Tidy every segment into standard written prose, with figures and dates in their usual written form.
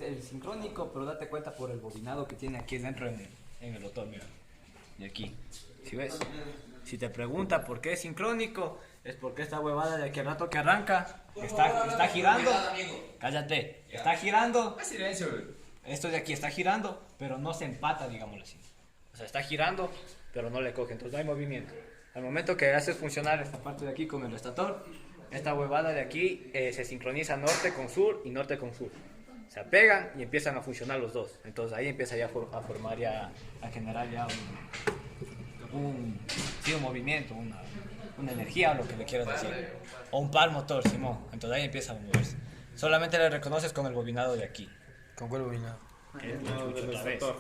el sincrónico, pero date cuenta por el bobinado que tiene aquí dentro en el rotor, mira. Y aquí, ¿sí ves? Si te pregunta por qué es sincrónico, es porque esta huevada de aquí al rato que arranca, está girando. Cállate, está girando. Silencio, güey. Esto de aquí está girando, pero no se empata, digámoslo así. O sea, está girando, pero no le coge, entonces no hay movimiento. Al momento que haces funcionar esta parte de aquí con el estator, esta huevada de aquí se sincroniza norte con sur y norte con sur. Se apegan y empiezan a funcionar los dos. Entonces ahí empieza ya a formar ya, a generar ya sí, un movimiento, una energía o lo que le quieras decir. O un par motor, Simón. Entonces ahí empieza a moverse. Solamente le reconoces con el bobinado de aquí. ¿Con cuál bobinado? Que es No, mucho del otra vez. estator.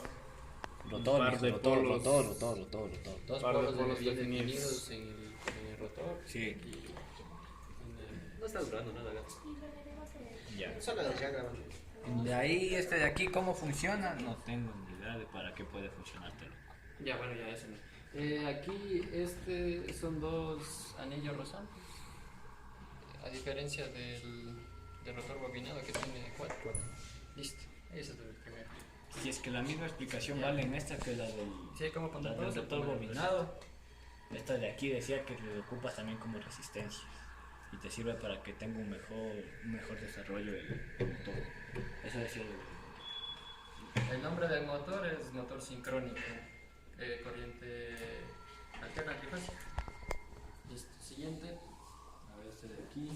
Rotor, Un par mijo, de rotor, polos. rotor. Dos Par de polos polos bien definidos. definidos en el rotor. Sí. No está durando nada, gato. Ya. Solo ya grabando. De ahí, de aquí, ¿cómo funciona? No tengo ni idea de para qué puede funcionártelo. Ya, bueno, ya eso no. Aquí son dos anillos rosantes. A diferencia del rotor bobinado que tiene cuatro. Listo. Ese es el primero. Si es que la misma explicación vale en esta que la del, Sí, como la del rotor bobinado, esta de aquí decía que le ocupas también como resistencia y te sirve para que tenga un mejor desarrollo el motor. Eso decía El nombre del motor es motor sincrónico. Corriente alterna trifásica. Listo. Siguiente. a ver este de aquí,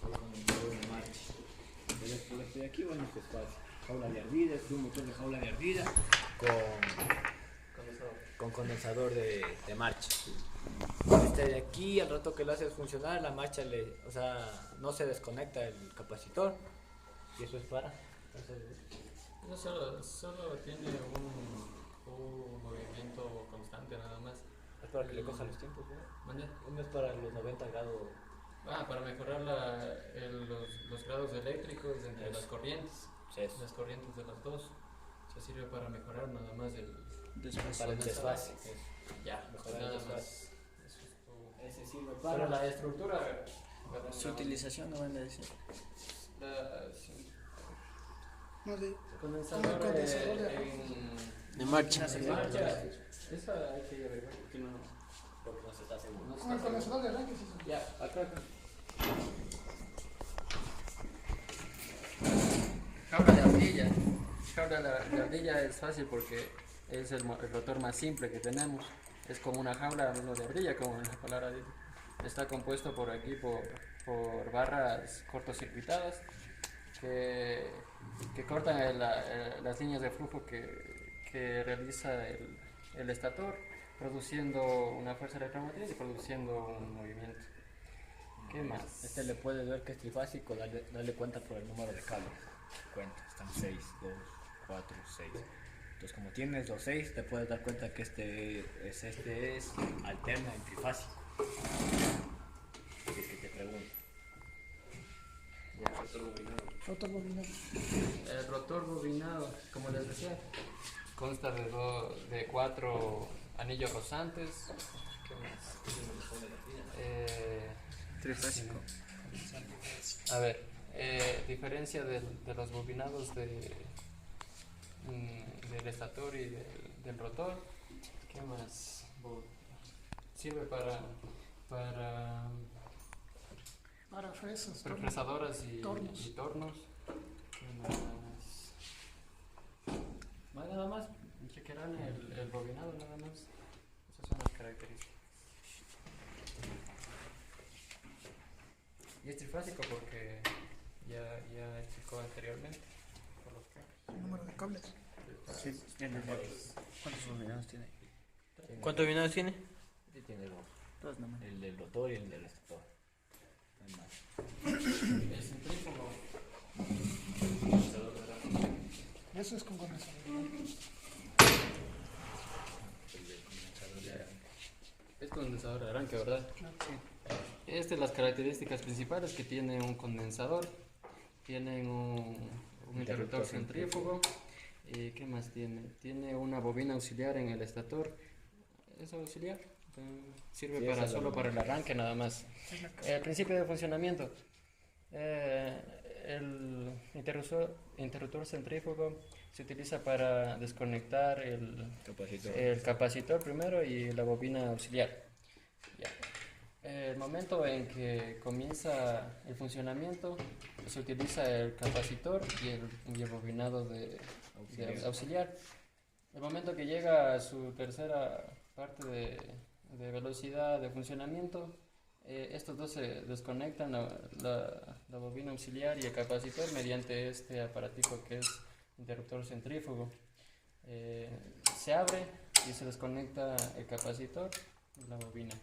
condensador de marcha. Este de aquí, bueno, es fácil. Jaula de ardilla, es un motor de jaula de ardilla con condensador de marcha. Este de aquí, al rato que lo haces funcionar, la marcha no se desconecta el capacitor. Y eso es para. Eso solo tiene un movimiento constante nada más. Es para que le coja los tiempos, ¿no? ¿Mande? Uno es para los 90 grados. Para mejorar los grados eléctricos entre Eso. las corrientes. Sí, eso. Las corrientes de las dos. Se sirve para mejorar nada más Para el desfase. Ya, Mejorar el nada desfase. más. Eso es todo. Ese sirve Pero para. la estructura. Su utilización no van a decir. Sí. No de Condensador, condensador de De marcha. en marcha. Esa hay que averiguar porque no. Porque no se está haciendo. No con el condensador de arranque, sí, sí. Ya, acá. Jaula de ardilla. Jaula de ardilla es fácil porque es el rotor más simple que tenemos. Es como una jaula mismo de ardilla, como la palabra dice. Está compuesto por aquí por barras cortocircuitadas que cortan las líneas de flujo que realiza el estator, produciendo una fuerza electromotriz y produciendo un movimiento. ¿Qué más? Este le puede ver que es trifásico, darle cuenta por el número de cables. Cuenta, están 6, 2, 4, 6. Entonces, como tienes los 6, te puedes dar cuenta que este es alterna en trifásico. Si es que te pregunto. Rotor bobinado. El rotor bobinado, como les decía, consta de 4 anillos rosantes. ¿Qué más? Trifásico. A ver, diferencia de los bobinados del estator y del rotor. ¿Qué más? Sirve para Ahora fresas. fresadoras y Tornos. tornos. ¿Qué más? No hay nada más. Chequearán el bobinado nada más. Esas son las características. Y es trifásico porque ya explicó anteriormente. Por los cables. El número de cables. Sí, ¿cuántos bobinados tiene? ¿Cuántos bobinados tiene? Sí, tiene dos. Dos nomás. El del rotor y el del estator. No hay más. El centrífugo. Eso es con condensador. Es condensador de arranque, ¿verdad? Claro. Las características principales que tiene un condensador. Tienen un interruptor centrífugo. ¿Qué más tiene? Tiene una bobina auxiliar en el estator. ¿Es auxiliar? Sirve Sí, para esa solo es la- para el arranque nada más. El principio de funcionamiento. interruptor centrífugo se utiliza para desconectar el capacitor primero y la bobina auxiliar. Ya. El momento en que comienza el funcionamiento se utiliza el capacitor y el bobinado de auxiliar. El momento que llega a su tercera parte de velocidad de funcionamiento, estos dos se desconectan, la bobina auxiliar y el capacitor, mediante este aparatico que es interruptor centrífugo. Se abre y se desconecta el capacitor y la bobina.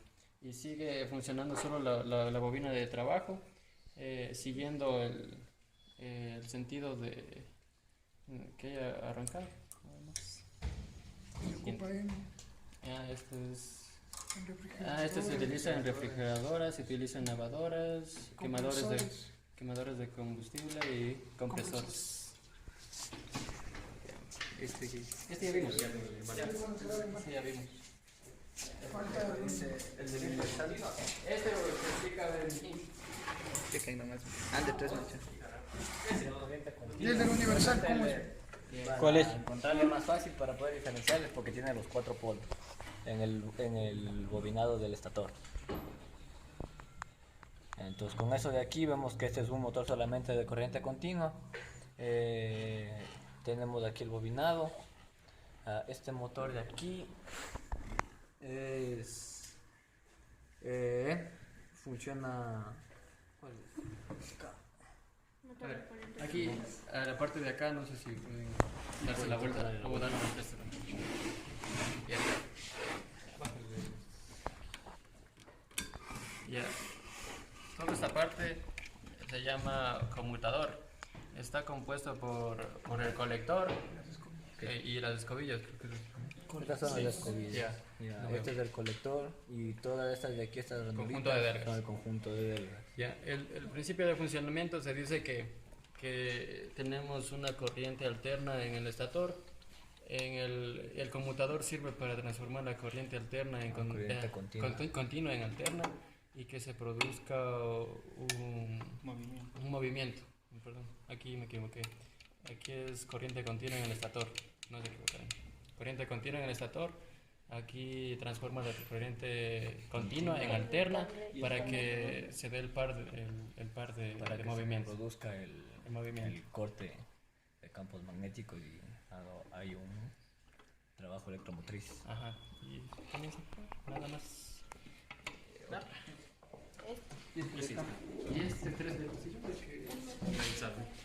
Y sigue funcionando solo la bobina de trabajo, siguiendo el sentido de que haya arrancado. Nada más. Se ocupa en Este se utiliza en refrigeradoras, se utiliza en lavadoras, quemadores de combustible y compresores. Este ya vimos. Sí, ya vimos. falta El del universal. Este lo explica en Checa ahí nomás. De 3 manchas. y el del universal, ¿cómo es? ¿Cuál es? Encontrarle más fácil para poder diferenciarles porque tiene los 4 polos en el bobinado del estator. Entonces con eso de aquí vemos que este es un motor solamente de corriente continua. Tenemos aquí el bobinado. Este motor de aquí funciona. ¿Cuál es? A ver, aquí, a la parte de acá, no sé si pueden darse la vuelta o dar una vuelta. Ya está. Ya. Toda esta parte se llama conmutador. Está compuesto por el colector y las escobillas. Estas son las escobillas. Este es el colector y todas estas de aquí, estas Conjunto de vergas. son el conjunto de vergas. Ya, el principio de funcionamiento se dice que tenemos una corriente alterna en el estator. El conmutador sirve para transformar la corriente alterna en corriente continua en alterna y que se produzca un movimiento. Perdón, aquí me equivoqué. Aquí es corriente continua en el estator. No se equivocaron. Corriente continua en el estator. Aquí transforma la corriente continua en alterna para que se dé el par de movimientos. Se produzca el movimiento. el corte de campos magnéticos y hay un trabajo electromotriz. Ajá. Y comienza. Nada más. Y este 3 de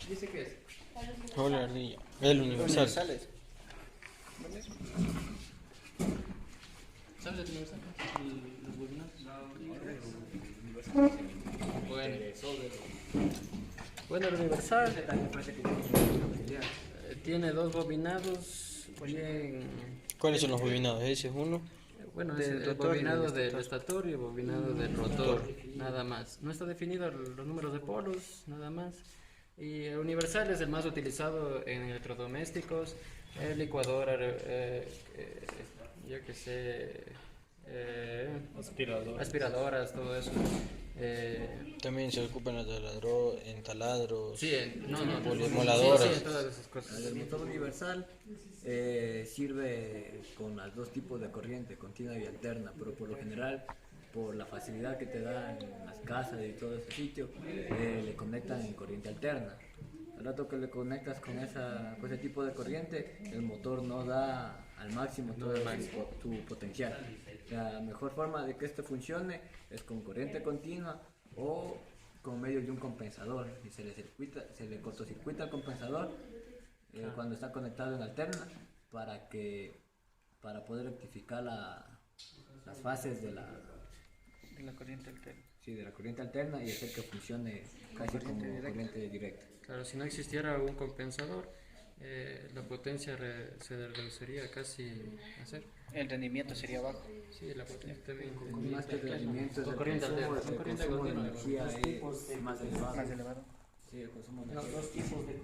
¿Y ese qué es? Hola, ardilla. El universal. ¿Sabes el universal? ¿Los bobinados? Bueno, el universal tiene 2 bobinados bien. ¿Cuáles son los bobinados? Ese es uno. Bueno, es el bobinado del estator y el bobinado del rotor, nada más. No está definido los números de polos, nada más. Y el universal es el más utilizado en electrodomésticos, licuadora, yo que sé, aspiradoras, todo eso. También se ocupan en taladros. Sí, Moladores. sí, en todas esas cosas. El motor universal sirve con los 2 tipos de corriente, continua y alterna, pero por lo general, por la facilidad que te da en las casas y todo ese sitio, le conectan en corriente alterna. Al rato que le conectas con ese tipo de corriente, el motor no da al máximo todo tu potencial. La mejor forma de que este funcione es con corriente continua o con medio de un compensador. Y se le cortocircuita el compensador cuando está conectado en alterna para poder rectificar las fases de la corriente alterna. Sí, de la corriente alterna y hacer que funcione casi como corriente directa. Claro, si no existiera un compensador, la potencia se reduciría casi a cero. El rendimiento sería bajo. Sí, la potencia también. Más que el rendimiento, Con el corriente consumo, alterna. el Con corriente consumo de continua. energía es más elevado. Más elevado. Sí, el consumo de No, energía. 2 tipos de